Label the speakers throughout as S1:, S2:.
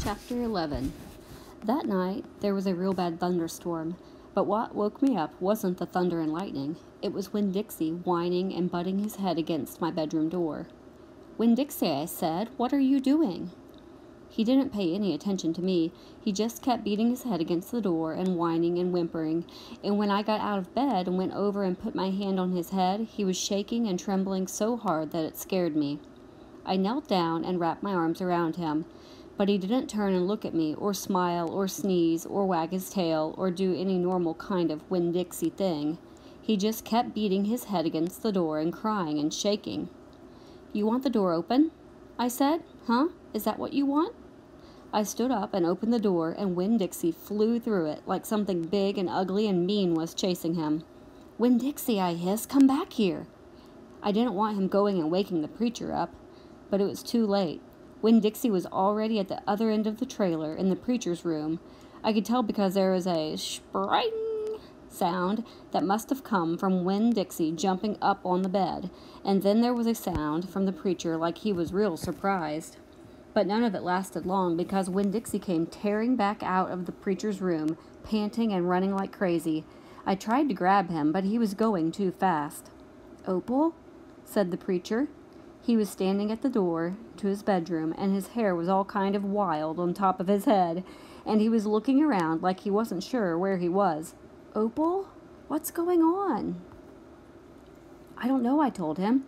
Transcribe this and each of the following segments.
S1: Chapter 11. That night, there was a real bad thunderstorm, but what woke me up wasn't the thunder and lightning. It was Winn-Dixie whining and butting his head against my bedroom door. "Winn-Dixie," I said, "what are you doing?" He didn't pay any attention to me. He just kept beating his head against the door and whining and whimpering, and when I got out of bed and went over and put my hand on his head, he was shaking and trembling so hard that it scared me. I knelt down and wrapped my arms around him, but he didn't turn and look at me, or smile, or sneeze, or wag his tail, or do any normal kind of Winn-Dixie thing. He just kept beating his head against the door and crying and shaking. "You want the door open?" I said. "Huh? Is that what you want?" I stood up and opened the door, and Winn-Dixie flew through it like something big and ugly and mean was chasing him. "Winn-Dixie," I hissed, "come back here." I didn't want him going and waking the preacher up, but it was too late. Winn-Dixie was already at the other end of the trailer in the preacher's room. I could tell because there was a spring sound that must have come from Winn-Dixie jumping up on the bed, and then there was a sound from the preacher like he was real surprised. But none of it lasted long, because Winn-Dixie came tearing back out of the preacher's room, panting and running like crazy. I tried to grab him, but he was going too fast. "Opal?" said the preacher. He was standing at the door to his bedroom, and his hair was all kind of wild on top of his head, and he was looking around like he wasn't sure where he was. "Opal? What's going on?" "I don't know," I told him.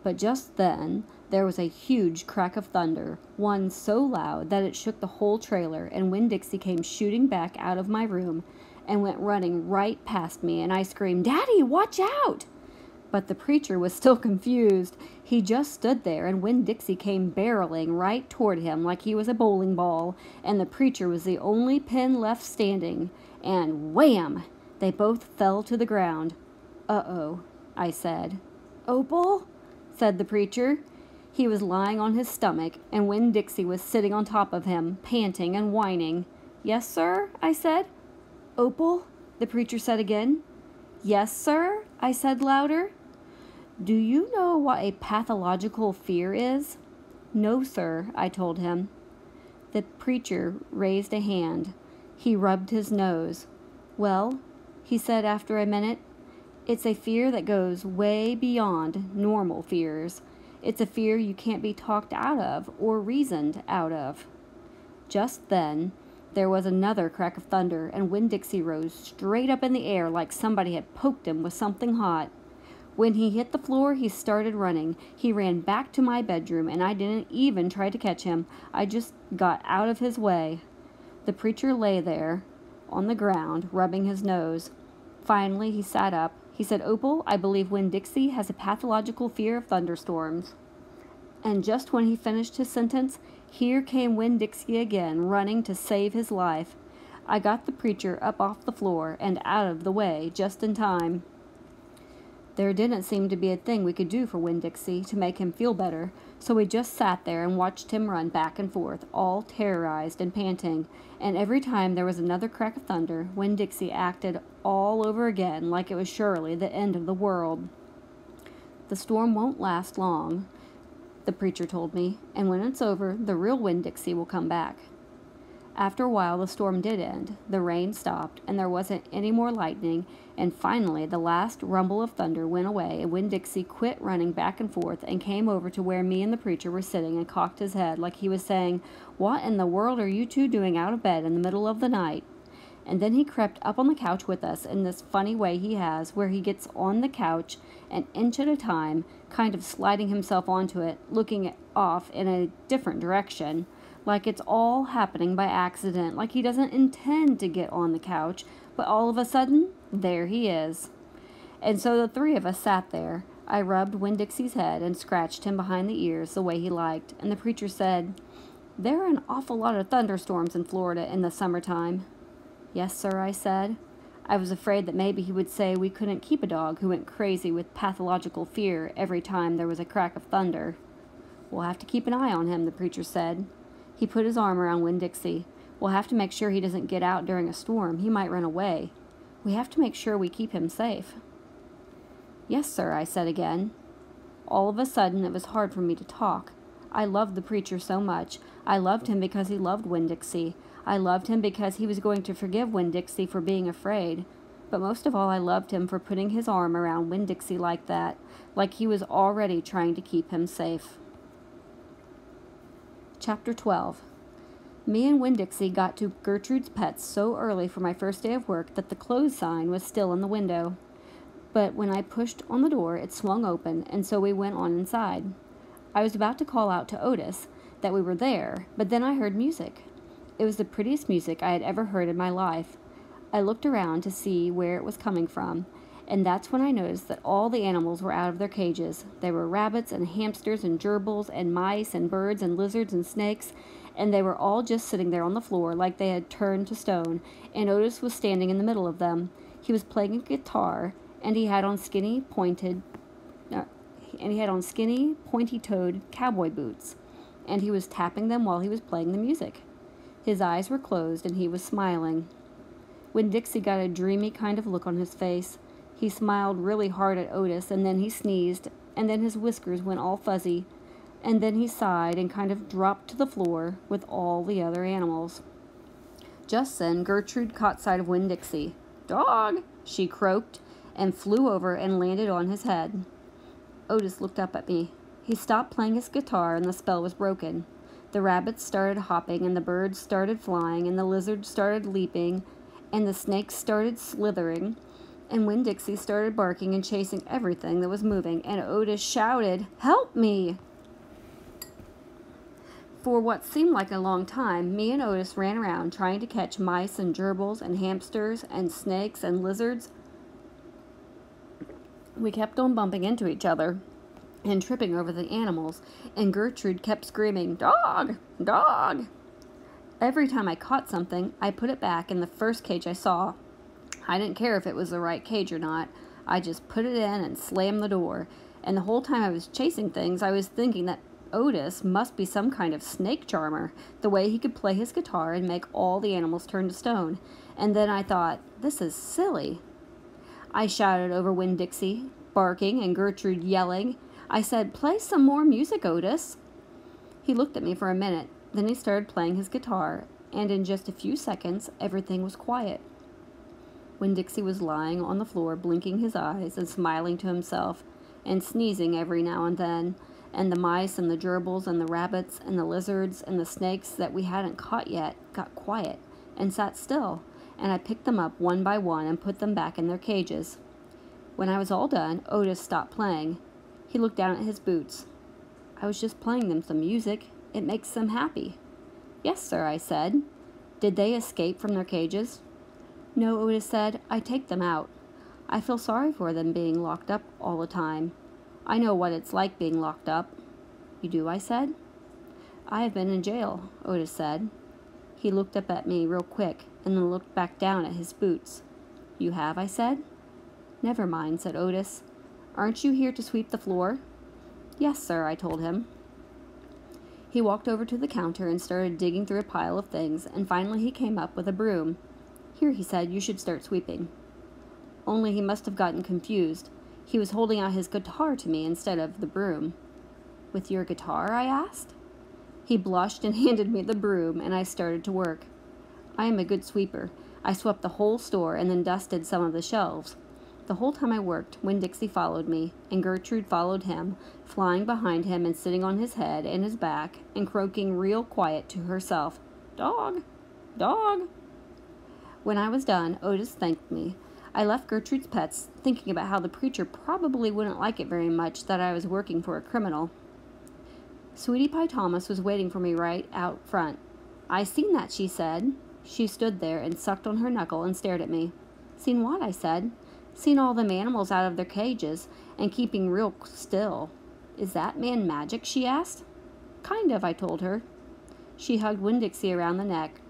S1: But just then, there was a huge crack of thunder, one so loud that it shook the whole trailer, and Winn-Dixie came shooting back out of my room and went running right past me, and I screamed, "Daddy, watch out!" But the preacher was still confused. He just stood there, and Winn-Dixie came barreling right toward him like he was a bowling ball, and the preacher was the only pin left standing, and wham! They both fell to the ground. "Uh-oh," I said. "Opal?" said the preacher. He was lying on his stomach, and Winn-Dixie was sitting on top of him, panting and whining. "Yes, sir?" I said. "Opal?" the preacher said again. "Yes, sir?" I said louder. "Do you know what a pathological fear is?" "No, sir," I told him. The preacher raised a hand. He rubbed his nose. "Well," he said after a minute, "it's a fear that goes way beyond normal fears. It's a fear you can't be talked out of or reasoned out of." Just then, there was another crack of thunder, and Winn-Dixie rose straight up in the air like somebody had poked him with something hot. When he hit the floor, he started running. He ran back to my bedroom, and I didn't even try to catch him. I just got out of his way. The preacher lay there on the ground, rubbing his nose. Finally, he sat up. He said, "Opal, I believe Winn-Dixie has a pathological fear of thunderstorms." And just when he finished his sentence, here came Winn-Dixie again, running to save his life. I got the preacher up off the floor and out of the way just in time. There didn't seem to be a thing we could do for Winn-Dixie to make him feel better, so we just sat there and watched him run back and forth, all terrorized and panting, and every time there was another crack of thunder, Winn-Dixie acted all over again like it was surely the end of the world. "The storm won't last long," the preacher told me, "and when it's over, the real Winn-Dixie will come back." After a while, the storm did end. The rain stopped, and there wasn't any more lightning, and finally the last rumble of thunder went away, and Winn-Dixie quit running back and forth and came over to where me and the preacher were sitting and cocked his head like he was saying, "What in the world are you two doing out of bed in the middle of the night?" And then he crept up on the couch with us in this funny way he has, where he gets on the couch an inch at a time, kind of sliding himself onto it, looking off in a different direction, like it's all happening by accident, like he doesn't intend to get on the couch, but all of a sudden, there he is. And so the three of us sat there. I rubbed Winn-Dixie's head and scratched him behind the ears the way he liked, and the preacher said, "There are an awful lot of thunderstorms in Florida in the summertime." "Yes, sir," I said. I was afraid that maybe he would say we couldn't keep a dog who went crazy with pathological fear every time there was a crack of thunder. "We'll have to keep an eye on him," the preacher said. He put his arm around Winn-Dixie. "We'll have to make sure he doesn't get out during a storm. He might run away. We have to make sure we keep him safe." "Yes, sir," I said again. All of a sudden, it was hard for me to talk. I loved the preacher so much. I loved him because he loved Winn-Dixie. I loved him because he was going to forgive Winn-Dixie for being afraid. But most of all, I loved him for putting his arm around Winn-Dixie like that, like he was already trying to keep him safe. Chapter 12. Me and Winn-Dixie got to Gertrude's Pets so early for my first day of work that the close sign was still in the window. But when I pushed on the door, it swung open, and so we went on inside. I was about to call out to Otis that we were there, but then I heard music. It was the prettiest music I had ever heard in my life. I looked around to see where it was coming from, and that's when I noticed that all the animals were out of their cages. There were rabbits and hamsters and gerbils and mice and birds and lizards and snakes, and they were all just sitting there on the floor like they had turned to stone, and Otis was standing in the middle of them. He was playing a guitar, and he had on skinny, pointy-toed cowboy boots, and he was tapping them while he was playing the music. His eyes were closed, and he was smiling. Winn-Dixie got a dreamy kind of look on his face. He smiled really hard at Otis, and then he sneezed, and then his whiskers went all fuzzy, and then he sighed and kind of dropped to the floor with all the other animals. Just then, Gertrude caught sight of Winn-Dixie. "Dog!" she croaked, and flew over and landed on his head. Otis looked up at me. He stopped playing his guitar, and the spell was broken. The rabbits started hopping, and the birds started flying, and the lizards started leaping, and the snakes started slithering, and Winn-Dixie started barking and chasing everything that was moving, and Otis shouted, "Help me!" For what seemed like a long time, me and Otis ran around trying to catch mice and gerbils and hamsters and snakes and lizards. We kept on bumping into each other and tripping over the animals, and Gertrude kept screaming, "Dog! Dog!" Every time I caught something, I put it back in the first cage I saw. I didn't care if it was the right cage or not. I just put it in and slammed the door. And the whole time I was chasing things, I was thinking that Otis must be some kind of snake charmer, the way he could play his guitar and make all the animals turn to stone. And then I thought, this is silly. I shouted over Winn-Dixie, barking, and Gertrude yelling. I said, "Play some more music, Otis." He looked at me for a minute. Then he started playing his guitar, and in just a few seconds, everything was quiet. Winn-Dixie was lying on the floor, blinking his eyes and smiling to himself, and sneezing every now and then, and the mice and the gerbils and the rabbits and the lizards and the snakes that we hadn't caught yet got quiet and sat still, and I picked them up one by one and put them back in their cages. When I was all done, Otis stopped playing. He looked down at his boots. "I was just playing them some music. It makes them happy." "Yes, sir," I said. "Did they escape from their cages?" "No," Otis said. "I take them out. I feel sorry for them being locked up all the time. I know what it's like being locked up." "You do?" I said. "I have been in jail," Otis said. He looked up at me real quick and then looked back down at his boots. "You have?" I said. "Never mind," said Otis. "Aren't you here to sweep the floor?" "Yes, sir," I told him. He walked over to the counter and started digging through a pile of things, and finally he came up with a broom. "Here," he said, "you should start sweeping." Only he must have gotten confused. He was holding out his guitar to me instead of the broom. "With your guitar?" I asked. He blushed and handed me the broom, and I started to work. I am a good sweeper. I swept the whole store and then dusted some of the shelves. The whole time I worked, Winn-Dixie followed me, and Gertrude followed him, flying behind him and sitting on his head and his back and croaking real quiet to herself, "Dog! Dog!" When I was done, Otis thanked me. I left Gertrude's Pets, thinking about how the preacher probably wouldn't like it very much that I was working for a criminal. Sweetie Pie Thomas was waiting for me right out front. "I seen that," she said. She stood there and sucked on her knuckle and stared at me. "Seen what?" I said. "Seen all them animals out of their cages and keeping real still." "Is that man magic?" she asked. "Kind of," I told her. She hugged Winn-Dixie around the neck.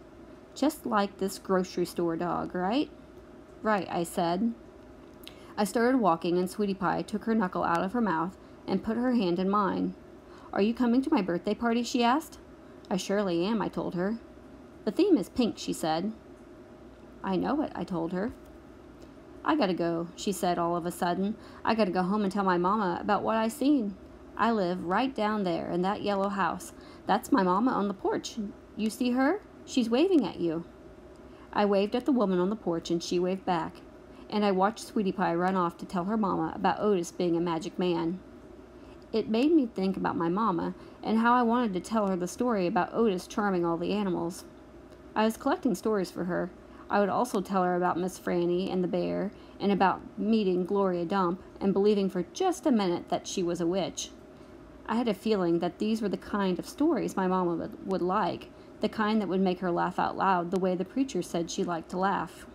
S1: "Just like this grocery store dog, right?" "Right," I said. I started walking, and Sweetie Pie took her knuckle out of her mouth and put her hand in mine. "Are you coming to my birthday party?" she asked. "I surely am," I told her. "The theme is pink," she said. "I know it," I told her. "I gotta go," she said all of a sudden. "I gotta go home and tell my mama about what I seen. I live right down there in that yellow house. "That's my mama on the porch. You see her? She's waving at you." I waved at the woman on the porch, and she waved back, and I watched Sweetie Pie run off to tell her mama about Otis being a magic man. It made me think about my mama, and how I wanted to tell her the story about Otis charming all the animals. I was collecting stories for her. I would also tell her about Miss Franny and the bear, and about meeting Gloria Dump, and believing for just a minute that she was a witch. I had a feeling that these were the kind of stories my mama would like, the kind that would make her laugh out loud the way the preacher said she liked to laugh.